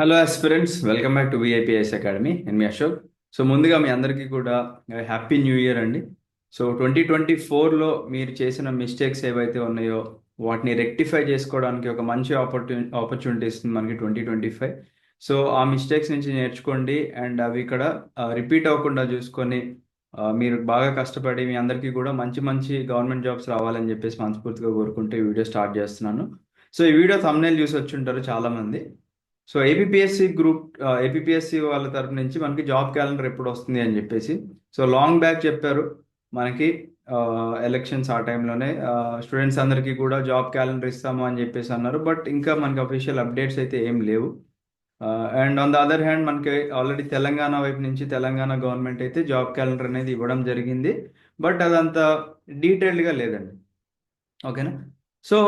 Hello aspirants, welcome back to VIPS academy. నేను మీ Ashok. So ముందుగా మీ అందరికీ కూడా హ్యాపీ న్యూ ఇయర్ అండి. సో 2024లో మీరు చేసిన మిస్టేక్స్ ఏవైతే ఉన్నాయో వాటిని రెక్టిఫై చేసుకోవడానికి ఒక మంచి ఆపర్చునిటీ ఇస్తుంది మనకి 2025. సో ఆ మిస్టేక్స్ నుంచి నేర్చుకోండి అండ్ అవి ఇక్కడ రిపీట్ అవ్వకుండా చూసుకొని మీరు బాగా కష్టపడి మీ అందరికీ కూడా మంచి మంచి గవర్నమెంట్ జాబ్స్ రావాలని చెప్పేసి మనస్ఫూర్తిగా కోరుకుంటే ఈ వీడియో స్టార్ట్ చేస్తున్నాను. సో ఈ వీడియో thumbnail చూసి వచ్చి ఉంటారు చాలామంది. సో ఏపీపీఎస్సి వాళ్ళ తరపు నుంచి మనకి జాబ్ క్యాలెండర్ ఎప్పుడు వస్తుంది అని చెప్పేసి సో లాంగ్ బ్యాక్ చెప్పారు మనకి. ఎలక్షన్స్ ఆ టైంలోనే స్టూడెంట్స్ అందరికీ కూడా జాబ్ క్యాలెండర్ ఇస్తాము అని చెప్పేసి అన్నారు. బట్ ఇంకా మనకి అఫీషియల్ అప్డేట్స్ అయితే ఏం లేవు. And on the other hand మనకి ఆల్రెడీ తెలంగాణ వైపు నుంచి తెలంగాణ గవర్నమెంట్ అయితే జాబ్ క్యాలెండర్ అనేది ఇవ్వడం జరిగింది. బట్ అదంత డీటెయిల్డ్గా లేదండి. ఓకేనా. సో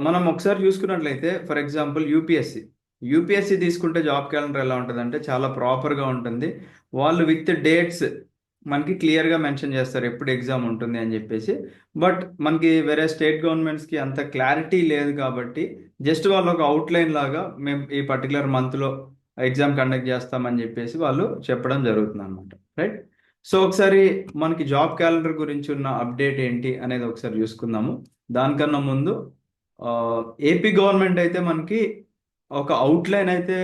మనం ఒకసారి చూసుకున్నట్లయితే ఫర్ ఎగ్జాంపుల్ యూపీఎస్సి తీసుకుంటే జాబ్ క్యాలెండర్ ఎలా ఉంటుంది అంటే చాలా ప్రాపర్గా ఉంటుంది. వాళ్ళు విత్ డేట్స్ మనకి క్లియర్గా మెన్షన్ చేస్తారు ఎప్పుడు ఎగ్జామ్ ఉంటుంది అని చెప్పేసి. బట్ మనకి వేరే స్టేట్ గవర్నమెంట్స్కి అంత క్లారిటీ లేదు కాబట్టి జస్ట్ వాళ్ళు ఒక అవుట్లైన్ లాగా మేము ఈ పర్టికులర్ మంత్లో ఎగ్జామ్ కండక్ట్ చేస్తామని చెప్పేసి వాళ్ళు చెప్పడం జరుగుతుంది అనమాట. రైట్. సో ఒకసారి మనకి జాబ్ క్యాలెండర్ గురించి ఉన్న అప్డేట్ ఏంటి అనేది ఒకసారి చూసుకుందాము. దానికన్నా ముందు ఏపీ గవర్నమెంట్ అయితే మనకి ఒక అవుట్లైన్ అయితే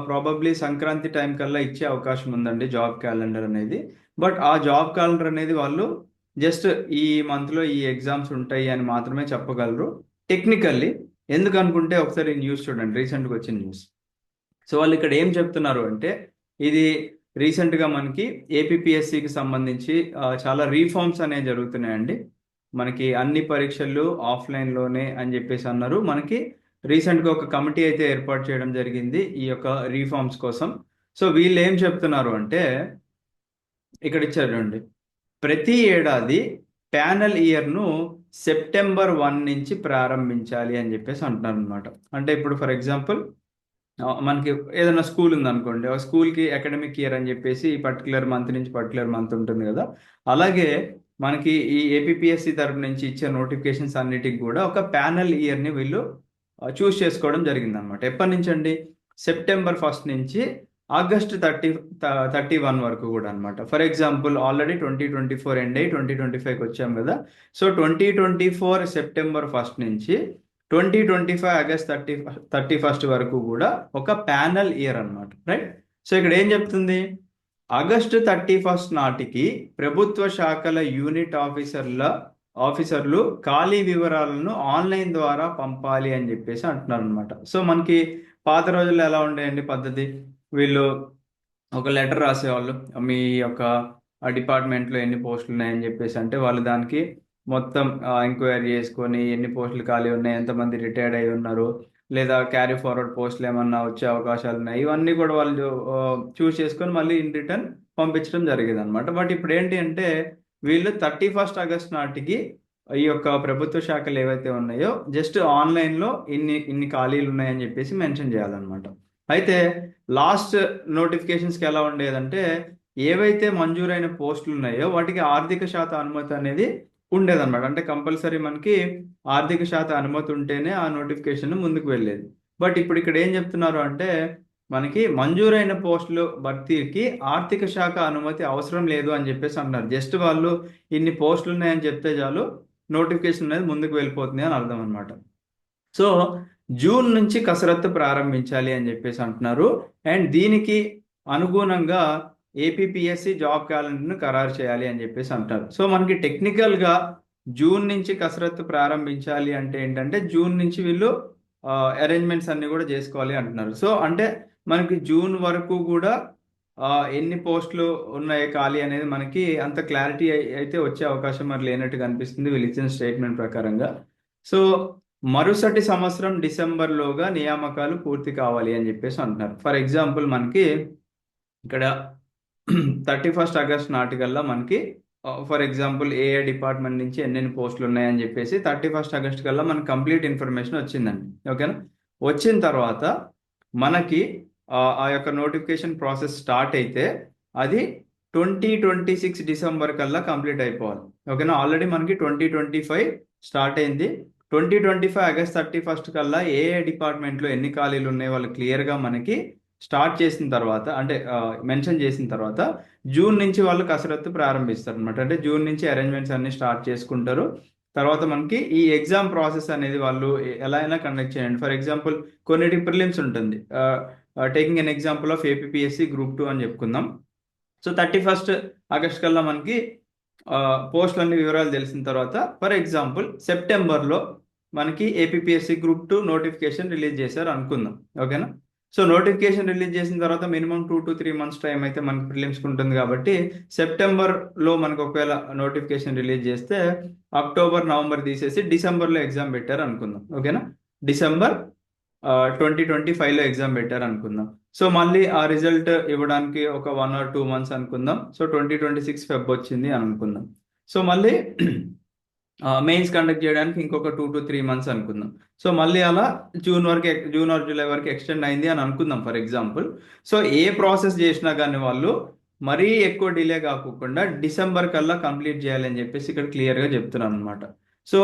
ప్రాబబ్లీ సంక్రాంతి టైం కల్లా ఇచ్చే అవకాశం ఉందండి జాబ్ క్యాలెండర్ అనేది. బట్ ఆ జాబ్ క్యాలెండర్ అనేది వాళ్ళు జస్ట్ ఈ మంత్లో ఈ ఎగ్జామ్స్ ఉంటాయి అని మాత్రమే చెప్పగలరు టెక్నికల్లీ. ఎందుకు అనుకుంటే ఒకసారి న్యూస్ చూడండి, రీసెంట్గా వచ్చిన న్యూస్. సో వాళ్ళు ఇక్కడ ఏం చెప్తున్నారు అంటే ఇది రీసెంట్గా మనకి ఏపీపీఎస్సికి సంబంధించి చాలా రీఫార్మ్స్ అనేవి జరుగుతున్నాయండి. మనకి అన్ని పరీక్షలు ఆఫ్లైన్లోనే అని చెప్పేసి అన్నారు. మనకి రీసెంట్గా ఒక కమిటీ అయితే ఏర్పాటు చేయడం జరిగింది ఈ యొక్క రీఫార్మ్స్ కోసం. సో వీళ్ళు ఏం చెప్తున్నారు అంటే ఇక్కడ ఇచ్చారండి, ప్రతి ఏడాది ప్యానల్ ఇయర్ను సెప్టెంబర్ 1 నుంచి ప్రారంభించాలి అని చెప్పేసి అంటున్నారు అనమాట. అంటే ఇప్పుడు ఫర్ ఎగ్జాంపుల్ మనకి ఏదైనా స్కూల్ ఉందనుకోండి, ఆ స్కూల్కి అకాడమిక్ ఇయర్ అని చెప్పేసి ఈ పర్టికులర్ మంత్ నుంచి పర్టికులర్ మంత్ ఉంటుంది కదా. అలాగే మనకి ఈ ఏపీపీఎస్సి తరపు నుంచి ఇచ్చే నోటిఫికేషన్స్ అన్నిటికి కూడా ఒక ప్యానల్ ఇయర్ని వీళ్ళు చూస్ చేసుకోవడం జరిగిందనమాట. ఎప్పటి నుంచి అండి? సెప్టెంబర్ 1 నుంచి ఆగస్ట్ 31 వరకు కూడా అనమాట. ఫర్ ఎగ్జాంపుల్ ఆల్రెడీ 2024 ఎండ్ అయ్యి 2025కి వచ్చాం కదా. సో 2024 సెప్టెంబర్ 1 నుంచి 2025 ఆగస్ట్ 31 వరకు కూడా ఒక ప్యానల్ ఇయర్ అనమాట. రైట్. సో ఇక్కడ ఏం చెప్తుంది, ఆగస్టు 31 నాటికి ప్రభుత్వ శాఖల యూనిట్ ఆఫీసర్లు ఖాళీ వివరాలను ఆన్లైన్ ద్వారా పంపాలి అని చెప్పేసి అంటున్నారు అనమాట. సో మనకి పాత రోజుల్లో ఎలా ఉండేయండి పద్ధతి, వీళ్ళు ఒక లెటర్ రాసేవాళ్ళు మీ యొక్క డిపార్ట్మెంట్లో ఎన్ని పోస్టులు ఉన్నాయని చెప్పేసి. అంటే వాళ్ళు దానికి మొత్తం ఎంక్వైరీ చేసుకొని ఎన్ని పోస్టులు ఖాళీ ఉన్నాయి, ఎంతమంది రిటైర్డ్ అయి ఉన్నారు, లేదా క్యారీ ఫార్వర్డ్ పోస్టులు ఏమన్నా వచ్చే అవకాశాలు ఉన్నాయి, ఇవన్నీ కూడా వాళ్ళు చూస్ చేసుకొని మళ్ళీ ఇన్ రిటర్న్ పంపించడం జరిగేది అనమాట. బట్ ఇప్పుడు ఏంటి అంటే వీళ్ళు 31 ఆగస్ట్ నాటికి ఈ యొక్క ప్రభుత్వ శాఖలు ఏవైతే ఉన్నాయో జస్ట్ ఆన్లైన్లో ఇన్ని ఇన్ని ఖాళీలు ఉన్నాయని చెప్పేసి మెన్షన్ చేయాలన్నమాట. అయితే లాస్ట్ నోటిఫికేషన్స్కి ఎలా ఉండేదంటే ఏవైతే మంజూరైన పోస్టులు ఉన్నాయో వాటికి ఆర్థిక శాత అనుమతి అనేది ఉండేదన్నమాట. అంటే కంపల్సరీ మనకి ఆర్థిక శాత అనుమతి ఉంటేనే ఆ నోటిఫికేషన్ ముందుకు వెళ్ళేది. బట్ ఇప్పుడు ఇక్కడ ఏం చెప్తున్నారు అంటే మనకి మంజూరైన పోస్టులు భర్తీకి ఆర్థిక శాఖ అనుమతి అవసరం లేదు అని చెప్పేసి అంటున్నారు. జస్ట్ వాళ్ళు ఇన్ని పోస్టులు ఉన్నాయని చెప్తే చాలు, నోటిఫికేషన్ అనేది ముందుకు వెళ్ళిపోతుంది అని అర్థం అనమాట. సో జూన్ నుంచి కసరత్తు ప్రారంభించాలి అని చెప్పేసి అంటున్నారు. అండ్ దీనికి అనుగుణంగా ఏపీపీఎస్సి జాబ్ క్యాలెండర్ను ఖరారు చేయాలి అని చెప్పేసి అంటారు. సో మనకి టెక్నికల్గా జూన్ నుంచి కసరత్తు ప్రారంభించాలి అంటే ఏంటంటే జూన్ నుంచి వీళ్ళు అరేంజ్మెంట్స్ అన్ని కూడా చేసుకోవాలి అంటున్నారు. సో అంటే మనకి జూన్ వరకు కూడా ఎన్ని పోస్టులు ఉన్నాయి ఖాళీ అనేది మనకి అంత క్లారిటీ అయితే వచ్చే అవకాశం మరి లేనట్టుగా అనిపిస్తుంది వీళ్ళు ఇచ్చిన స్టేట్మెంట్ ప్రకారంగా. సో మరుసటి సంవత్సరం డిసెంబర్లోగా నియామకాలు పూర్తి కావాలి అని చెప్పేసి అంటున్నారు. ఫర్ ఎగ్జాంపుల్ మనకి ఇక్కడ 31 ఆగస్ట్ నాటికల్లా మనకి ఫర్ ఎగ్జాంపుల్ ఏ డిపార్ట్మెంట్ నుంచి ఎన్నెన్ని పోస్టులు ఉన్నాయని చెప్పేసి 31 ఆగస్ట్ కల్లా మనకి కంప్లీట్ ఇన్ఫర్మేషన్ వచ్చిందండి. ఓకేనా. వచ్చిన తర్వాత మనకి ఆ యొక్క నోటిఫికేషన్ ప్రాసెస్ స్టార్ట్ అయితే అది 2026 డిసెంబర్ కల్లా కంప్లీట్ అయిపోవాలి. ఓకేనా. ఆల్రెడీ మనకి 2025 స్టార్ట్ అయింది. 2025 ఆగస్ట్ 31 కల్లా ఏ డిపార్ట్మెంట్లో ఎన్ని ఖాళీలు ఉన్నాయి వాళ్ళు క్లియర్గా మనకి స్టార్ట్ చేసిన తర్వాత అంటే మెన్షన్ చేసిన తర్వాత జూన్ నుంచి వాళ్ళు కసరత్తు ప్రారంభిస్తారు అనమాట. అంటే జూన్ నుంచి అరేంజ్మెంట్స్ అన్ని స్టార్ట్ చేసుకుంటారు. తర్వాత మనకి ఈ ఎగ్జామ్ ప్రాసెస్ అనేది వాళ్ళు ఎలా అయినా కండక్ట్ చేయండి. ఫర్ ఎగ్జాంపుల్ కొన్నిటి ప్రిలిమ్స్ ఉంటుంది. Taking an example of APSC group 2 అని చెప్పుకుందాం. సో 31st ఆగస్ట్ కల్లా మనకి పోస్టులన్నీ వివరాలు తెలిసిన తర్వాత ఫర్ ఎగ్జాంపుల్ సెప్టెంబర్లో మనకి ఏపీఎస్సి గ్రూప్ 2 నోటిఫికేషన్ రిలీజ్ చేశారు అనుకుందాం. ఓకేనా? సో నోటిఫికేషన్ రిలీజ్ చేసిన తర్వాత మినిమం 2 to 3 months టైం అయితే మనకి ప్రిలిమ్స్కి ఉంటుంది. కాబట్టి సెప్టెంబర్లో మనకు ఒకవేళ నోటిఫికేషన్ రిలీజ్ చేస్తే అక్టోబర్ నవంబర్ తీసేసి డిసెంబర్లో ఎగ్జామ్ పెట్టారు అనుకుందాం. ఓకేనా? డిసెంబర్ 2025లో ఎగ్జామ్ పెట్టారు అనుకుందాం. సో మళ్ళీ ఆ రిజల్ట్ ఇవ్వడానికి ఒక 1 or 2 months అనుకుందాం. సో 2026 ఫెబ్ వచ్చింది అని అనుకుందాం. సో మళ్ళీ మెయిన్స్ కండక్ట్ చేయడానికి ఇంకొక 2 to 3 months అనుకుందాం. సో మళ్ళీ అలా జూన్ ఆర్ జూలై వరకు ఎక్స్టెండ్ అయింది అని అనుకుందాం for example. So A process చేసినా కానీ వాళ్ళు మరీ ఎక్కువ డిలే కాకుండా డిసెంబర్ కల్లా కంప్లీట్ చేయాలని చెప్పేసి ఇక్కడ క్లియర్గా చెప్తున్నాను అనమాట. సో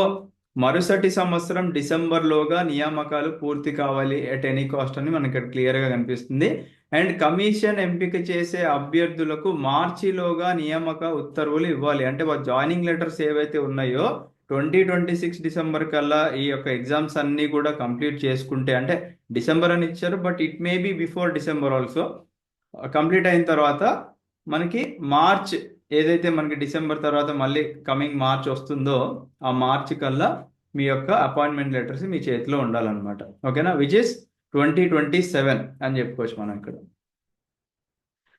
మరుసటి సంవత్సరం డిసెంబర్లోగా నియామకాలు పూర్తి కావాలి ఎట్ ఎనీ కాస్ట్ అని మనకి ఇక్కడ క్లియర్గా కనిపిస్తుంది. అండ్ కమిషన్ ఎంపిక చేసే అభ్యర్థులకు మార్చిలోగా నియామక ఉత్తర్వులు ఇవ్వాలి. అంటే జాయినింగ్ లెటర్స్ ఏవైతే ఉన్నాయో 2026 డిసెంబర్ కల్లా ఈ యొక్క ఎగ్జామ్స్ అన్నీ కూడా కంప్లీట్ చేసుకుంటే, అంటే డిసెంబర్ అని ఇచ్చారు but it may be before December also, complete అయిన తర్వాత మనకి మార్చ్ ఏదైతే మనకి డిసెంబర్ తర్వాత మళ్ళీ కమింగ్ మార్చ్ వస్తుందో ఆ మార్చ్ కల్లా మీ యొక్క అపాయింట్మెంట్ లెటర్స్ మీ చేతిలో ఉండాలన్నమాట. ఓకేనా? విచ్ ఇస్ 2027 అని చెప్పుకోవచ్చు మనం ఇక్కడ.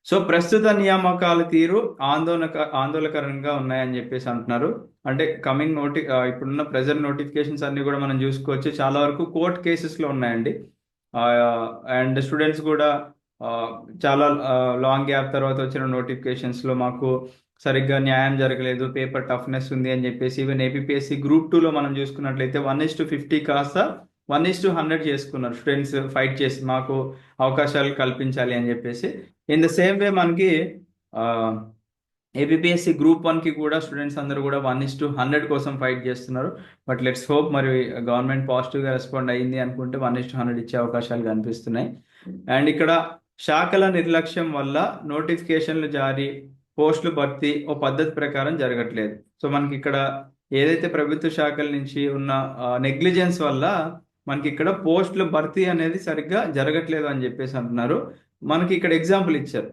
సో ప్రస్తుత నియామకాల తీరు ఆందోళనకరంగా ఉన్నాయని చెప్పేసి అంటున్నారు. అంటే కమింగ్ ఇప్పుడున్న ప్రెజెంట్ నోటిఫికేషన్స్ అన్ని కూడా మనం చూసుకోవచ్చు, చాలా వరకు కోర్ట్ కేసెస్లో ఉన్నాయండి. అండ్ స్టూడెంట్స్ కూడా చాలా లాంగ్ గ్యాప్ తర్వాత వచ్చిన నోటిఫికేషన్స్లో మాకు సరిగ్గా న్యాయం జరగలేదు, పేపర్ టఫ్నెస్ ఉంది అని చెప్పేసి ఈవెన్ ఏపీఎస్సి గ్రూప్ 2లో మనం చూసుకున్నట్లయితే 1:50 కాస్త 1:100 చేసుకున్నారు స్టూడెంట్స్ ఫైట్ చేసి మాకు అవకాశాలు కల్పించాలి అని చెప్పేసి. ఇన్ ద సేమ్ వే మనకి ఏపీఎస్సి గ్రూప్ 1కి కూడా స్టూడెంట్స్ అందరూ కూడా 1:100 కోసం ఫైట్ చేస్తున్నారు. బట్ లెట్స్ హోప్ మరి గవర్నమెంట్ పాజిటివ్గా రెస్పాండ్ అయ్యింది అనుకుంటే 1:100 ఇచ్చే అవకాశాలు కనిపిస్తున్నాయి. అండ్ ఇక్కడ శాఖల నిర్లక్ష్యం వల్ల నోటిఫికేషన్లు జారీ, పోస్టులు భర్తీ ఓ పద్ధతి ప్రకారం జరగట్లేదు. సో మనకి ఇక్కడ ఏదైతే ప్రభుత్వ శాఖల నుంచి ఉన్న నెగ్లిజెన్స్ వల్ల మనకి ఇక్కడ పోస్టుల భర్తీ అనేది సరిగ్గా జరగట్లేదు అని చెప్పేసి అంటున్నారు. మనకి ఇక్కడ ఎగ్జాంపుల్ ఇచ్చారు,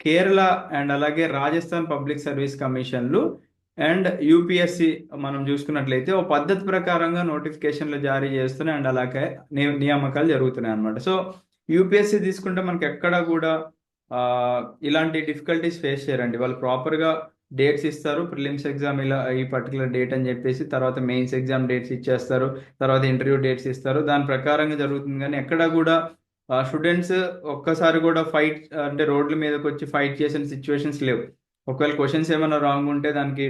కేరళ అండ్ అలాగే రాజస్థాన్ పబ్లిక్ సర్వీస్ కమిషన్లు అండ్ యూపీఎస్సి మనం చూసుకున్నట్లయితే ఓ పద్ధతి ప్రకారంగా నోటిఫికేషన్లు జారీ చేస్తున్నాయి అండ్ అలాగే నియామకాలు జరుగుతున్నాయి అన్నమాట. సో యూపీఎస్సి తీసుకుంటే మనకి ఎక్కడా కూడా ఇలాంటి డిఫికల్టీస్ ఫేస్ చేయరండి. వాళ్ళు ప్రాపర్గా డేట్స్ ఇస్తారు, ప్రిలిమ్స్ ఎగ్జామ్ ఇలా ఈ పర్టికులర్ డేట్ అని చెప్పేసి, తర్వాత మెయిన్స్ ఎగ్జామ్ డేట్స్ ఇచ్చేస్తారు, తర్వాత ఇంటర్వ్యూ డేట్స్ ఇస్తారు, దాని ప్రకారంగా జరుగుతుంది. కానీ ఎక్కడా కూడా స్టూడెంట్స్ ఒక్కసారి కూడా ఫైట్ అంటే రోడ్ల మీదకి వచ్చి ఫైట్ చేసిన సిచ్యువేషన్స్ లేవు. ఒకవేళ క్వశ్చన్స్ ఏమైనా రాంగ్ ఉంటే దానికి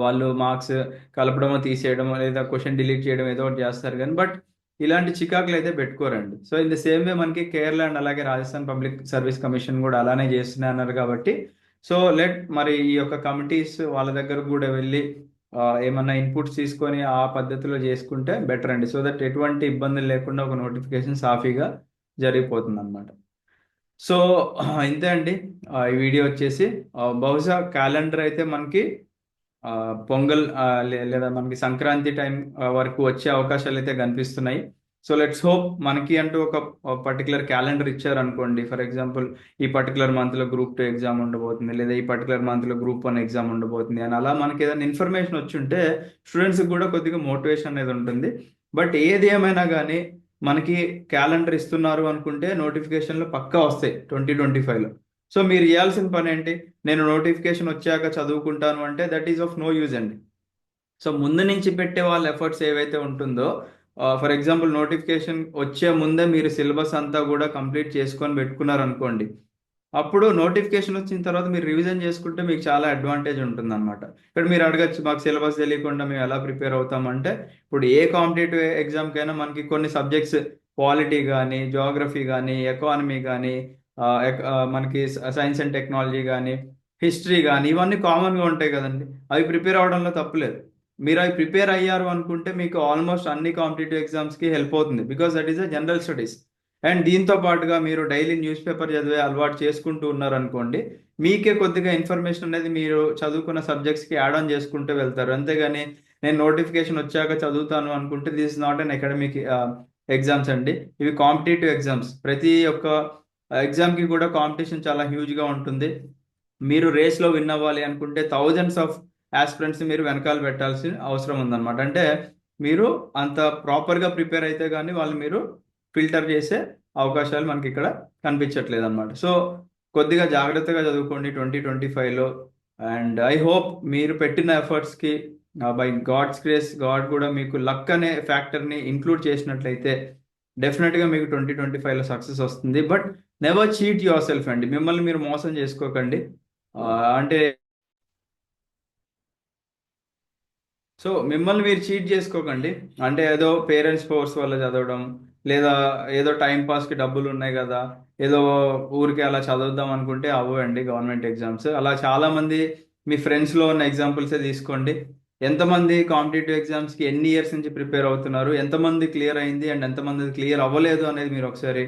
వాళ్ళు మార్క్స్ కలపడమో తీసేయడమో లేదా క్వశ్చన్ డిలీట్ చేయడం ఏదో ఒకటి చేస్తారు కానీ బట్ ఇలాంటి చికాకులు అయితే పెట్టుకోరండి. So in the same way మనకి కేరళ అండ్ అలాగే రాజస్థాన్ పబ్లిక్ సర్వీస్ కమిషన్ కూడా అలానే చేస్తున్నాయి అన్నారు. కాబట్టి సో మరి ఈ యొక్క కమిటీస్ వాళ్ళ దగ్గర కూడా వెళ్ళి ఏమన్నా ఇన్పుట్స్ తీసుకొని ఆ పద్ధతిలో చేసుకుంటే బెటర్ అండి. సో దట్ ఎటువంటి ఇబ్బందులు లేకుండా ఒక నోటిఫికేషన్ సాఫీగా జరిగిపోతుంది అనమాట. సో ఇంతే అండి ఈ వీడియో వచ్చేసి. బహుశా క్యాలెండర్ అయితే మనకి పొంగల్ లేదా మనకి సంక్రాంతి టైం వరకు వచ్చే అవకాశాలు అయితే కనిపిస్తున్నాయి. సో లెట్స్ హోప్ మనకి అంటూ ఒక పర్టికులర్ క్యాలెండర్ ఇచ్చారనుకోండి, ఫర్ ఎగ్జాంపుల్ ఈ పర్టికులర్ మంత్లో గ్రూప్ 2 ఎగ్జామ్ ఉండబోతుంది, లేదా ఈ పర్టికులర్ మంత్లో గ్రూప్ 1 ఎగ్జామ్ ఉండబోతుంది అని అలా మనకి ఏదైనా ఇన్ఫర్మేషన్ వచ్చి ఉంటే స్టూడెంట్స్కి కూడా కొద్దిగా మోటివేషన్ అనేది ఉంటుంది. బట్ ఏది ఏమైనా కానీ మనకి క్యాలెండర్ ఇస్తున్నారు అనుకుంటే నోటిఫికేషన్లు పక్కా వస్తాయి 2025లో. సో మీరు చేయాల్సిన పని ఏంటి, నేను నోటిఫికేషన్ వచ్చాక చదువుకుంటాను అంటే that is of no use అండి. సో ముందు నుంచి పెట్టే వాళ్ళ ఎఫర్ట్స్ ఏవైతే ఉంటుందో, ఫర్ ఎగ్జాంపుల్ నోటిఫికేషన్ వచ్చే ముందే మీరు సిలబస్ అంతా కూడా కంప్లీట్ చేసుకొని పెట్టుకున్నారు అనుకోండి, అప్పుడు నోటిఫికేషన్ వచ్చిన తర్వాత మీరు రివిజన్ చేసుకుంటే మీకు చాలా అడ్వాంటేజ్ ఉంటుంది అనమాట. ఇక్కడ మీరు అడగచ్చు, మాకు సిలబస్ తెలియకుండా మేము ఎలా ప్రిపేర్ అవుతామంటే, ఇప్పుడు ఏ కాంపిటేటివ్ ఎగ్జామ్కైనా మనకి కొన్ని సబ్జెక్ట్స్ పాలిటీ కానీ, జోగ్రఫీ కానీ, ఎకానమీ కానీ, మనకి సైన్స్ అండ్ టెక్నాలజీ కానీ, హిస్టరీ కానీ, ఇవన్నీ కామన్గా ఉంటాయి కదండి. అవి ప్రిపేర్ అవడంలో తప్పులేదు. మీరు అవి ప్రిపేర్ అయ్యారు అనుకుంటే మీకు ఆల్మోస్ట్ అన్ని కాంపిటేటివ్ ఎగ్జామ్స్కి హెల్ప్ అవుతుంది, because that is a general studies. And దీంతో పాటుగా మీరు డైలీ న్యూస్ పేపర్ చదివే అలవాటు చేసుకుంటూ ఉన్నారనుకోండి, మీకే కొద్దిగా ఇన్ఫర్మేషన్ అనేది మీరు చదువుకున్న సబ్జెక్ట్స్కి యాడ్ ఆన్ చేసుకుంటూ వెళ్తారు. అంతేగాని నేను నోటిఫికేషన్ వచ్చాక చదువుతాను అనుకుంటే this is not an academic exams అండి. ఇవి కాంపిటేటివ్ ఎగ్జామ్స్. ప్రతి ఒక్క ఎగ్జామ్కి కూడా కాంపిటీషన్ చాలా హ్యూజ్గా ఉంటుంది. మీరు రేస్లో విన్ అవ్వాలి అనుకుంటే థౌజండ్స్ ఆఫ్ ఆస్పిరెంట్స్ మీరు వెనకాల పెట్టాల్సిన అవసరం ఉందన్నమాట. అంటే మీరు అంత ప్రాపర్గా ప్రిపేర్ అయితే కానీ వాళ్ళు మీరు ఫిల్టర్ చేసే అవకాశాలు మనకి ఇక్కడ కనిపించట్లేదు అనమాట. సో కొద్దిగా జాగ్రత్తగా చదువుకోండి 2025లో. అండ్ ఐ హోప్ మీరు పెట్టిన ఎఫర్ట్స్కి బై గాడ్స్ గ్రేస్ గాడ్ కూడా మీకు లక్ అనే ఫ్యాక్టర్ని ఇంక్లూడ్ చేసినట్లయితే డెఫినెట్గా మీకు 2025లో సక్సెస్ వస్తుంది. But never cheat your self అండి. మిమ్మల్ని మీరు మోసం చేసుకోకండి. అంటే సో మిమ్మల్ని మీరు చీట్ చేసుకోకండి. అంటే ఏదో పేరెంట్స్ ఫోర్స్ వల్ల చదవడం, లేదా ఏదో టైం పాస్కి డబ్బులు ఉన్నాయి కదా, ఏదో ఊరికి అలా చదువుదాం అనుకుంటే అవ్వండి గవర్నమెంట్ ఎగ్జామ్స్. అలా చాలామంది మీ ఫ్రెండ్స్లో ఉన్న ఎగ్జాంపుల్సే తీసుకోండి. ఎంతమంది కాంపిటేటివ్ ఎగ్జామ్స్కి ఎన్ని ఇయర్స్ నుంచి ప్రిపేర్ అవుతున్నారు, ఎంతమంది క్లియర్ అయింది అండ్ ఎంతమంది క్లియర్ అవ్వలేదు అనేది మీరు ఒకసారి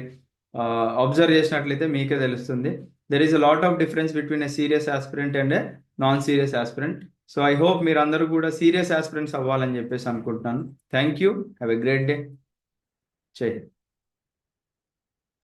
అబ్జర్వ్ చేసినట్లయితే మీకే తెలుస్తుంది. There is a lot of difference between a serious aspirant and a non serious aspirant. So I hope మీరు అందరూ కూడా సీరియస్ ఆస్పిరెంట్స్ అవ్వాలని చెప్పేసి అనుకుంటున్నాను. Thank you. Have a great day. జై హింద్.